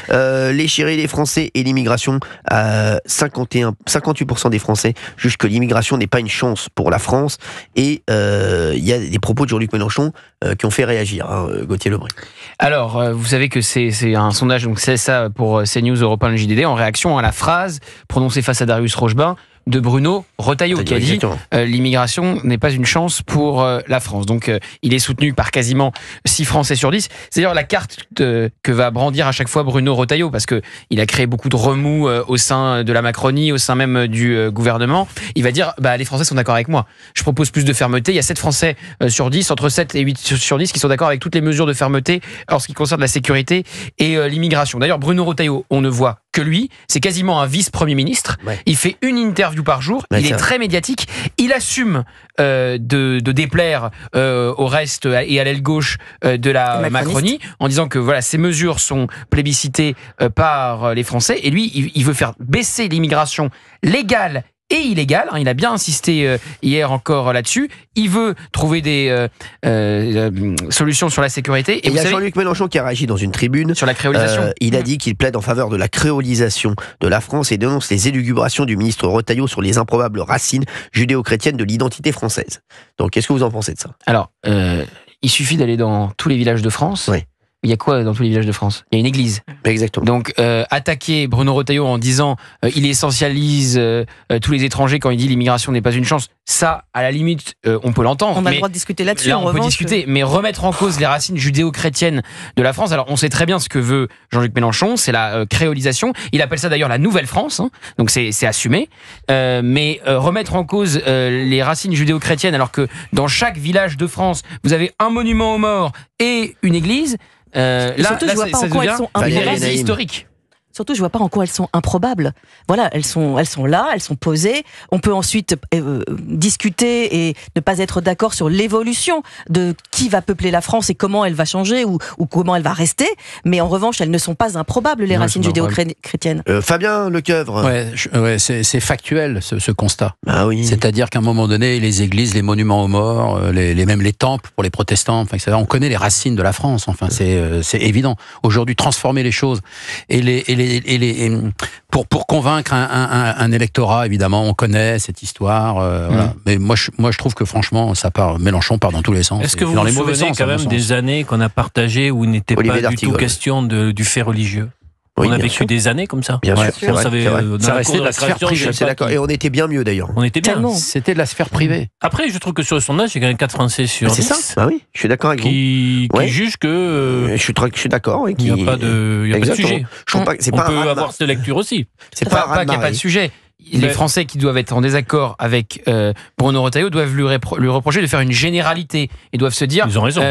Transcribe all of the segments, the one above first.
Les chéris, les Français et l'immigration. 58% des Français jugent que l'immigration n'est pas une chance pour la France. Et il y a des propos de Jean-Luc Mélenchon qui ont fait réagir, Gauthier Lebret. Alors, vous savez que c'est un sondage, donc c'est ça pour CNews, Europe 1, le JDD, en réaction à la phrase prononcée face à Darius Rochebin de Bruno Retailleau, qui a dit l'immigration n'est pas une chance pour la France. Donc il est soutenu par quasiment 6 Français sur 10. C'est d'ailleurs la carte que va brandir à chaque fois Bruno Retailleau, parce qu'il a créé beaucoup de remous au sein de la Macronie, au sein même du gouvernement. Il va dire, les Français sont d'accord avec moi. Je propose plus de fermeté. Il y a 7 Français sur 10, entre 7 et 8 sur 10 qui sont d'accord avec toutes les mesures de fermeté en ce qui concerne la sécurité et l'immigration. D'ailleurs, Bruno Retailleau, on ne voit que lui. C'est quasiment un vice-premier ministre. Ouais. Il fait une interview par jour. Il est très médiatique. Il assume de déplaire au reste et à l'aile gauche de la Macronie, en disant que voilà, ces mesures sont plébiscitées par les Français. Et lui, il veut faire baisser l'immigration légale et illégale. Il a bien insisté hier encore là-dessus. Il veut trouver des solutions sur la sécurité. Et il y a Jean-Luc Mélenchon qui a réagi dans une tribune sur la créolisation. Il a dit qu'il plaide en faveur de la créolisation de la France et dénonce les élucubrations du ministre Retailleau sur les improbables racines judéo-chrétiennes de l'identité française. Donc, qu'est-ce que vous en pensez de ça ? Alors, il suffit d'aller dans tous les villages de France. Oui. Il y a quoi dans tous les villages de France ? Il y a une église. Exactement. Donc, attaquer Bruno Retailleau en disant il essentialise tous les étrangers quand il dit l'immigration n'est pas une chance, ça, à la limite, on peut l'entendre. On a le droit de discuter là-dessus. Là, on peut discuter, mais remettre en cause les racines judéo-chrétiennes de la France. Alors, on sait très bien ce que veut Jean-Luc Mélenchon, c'est la créolisation. Il appelle ça d'ailleurs la Nouvelle France, donc c'est assumé. Mais remettre en cause les racines judéo-chrétiennes, alors que dans chaque village de France, vous avez un monument aux morts et une église. Là, surtout, je vois pas en quoi elles sont improbables. C'est historique. Surtout, je vois pas en quoi elles sont improbables. Voilà, elles sont là, elles sont posées. On peut ensuite discuter et ne pas être d'accord sur l'évolution de qui va peupler la France et comment elle va changer ou comment elle va rester. Mais en revanche, elles ne sont pas improbables, les racines judéo-chrétiennes. Fabien Lecoeuvre. Ouais, c'est factuel ce constat. Ah oui. C'est-à-dire qu'à un moment donné, les églises, les monuments aux morts, même les temples pour les protestants, enfin, on connaît les racines de la France. Enfin, c'est évident. Aujourd'hui, transformer les choses pour convaincre un électorat, évidemment, on connaît cette histoire. Voilà. Mais moi, je trouve que franchement, Mélenchon part dans tous les sens. Est-ce que vous vous souvenez quand même des années qu'on a partagées où il n'était pas du tout question du fait religieux ? Oui, on a vécu des années comme ça. Bien sûr, ça restait de la sphère privée. Je suis d'accord. Et on était bien mieux d'ailleurs. On était bien. Tellement. C'était de la sphère privée. Après, je trouve que sur le sondage, il y a quand même 4 Français sur 10. C'est ça. Ah oui, je suis d'accord avec vous. Qui jugent que. Je suis d'accord. Il n'y a pas de sujet. On peut avoir cette lecture aussi. C'est pas qu'il n'y a pas de sujet. Les Français qui doivent être en désaccord avec Bruno Retailleau doivent lui reprocher de faire une généralité et doivent se dire ils ont raison.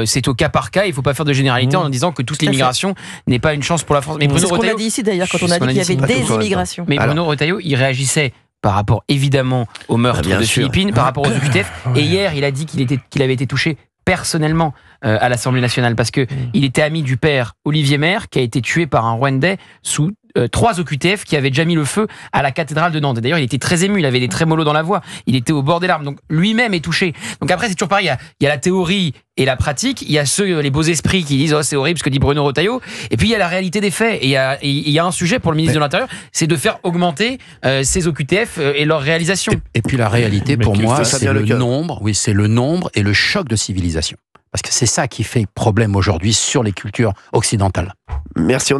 C'est au cas par cas, il ne faut pas faire de généralité en disant que toute l'immigration n'est pas une chance pour la France. Mais c'est ce qu'on a dit ici d'ailleurs quand on a dit qu'il y avait des immigrations. Mais Bruno Retailleau, il réagissait par rapport évidemment au meurtre de Philippines, par rapport aux OQTF. Et hier, il a dit qu'il avait été touché personnellement à l'Assemblée nationale parce que il était ami du père Olivier Maire qui a été tué par un Rwandais sous 3 OQTF qui avaient déjà mis le feu à la cathédrale de Nantes. D'ailleurs, il était très ému, il avait des trémolos dans la voix, il était au bord des larmes, donc lui-même est touché. Donc après, c'est toujours pareil, il y a la théorie et la pratique, il y a les beaux esprits qui disent « Oh, c'est horrible ce que dit Bruno Retailleau », et puis il y a la réalité des faits. Et il y a un sujet pour le ministre de l'Intérieur, c'est de faire augmenter ces OQTF et leur réalisation. Et puis la réalité, pour moi, c'est le nombre, c'est le nombre et le choc de civilisation. Parce que c'est ça qui fait problème aujourd'hui sur les cultures occidentales. Merci.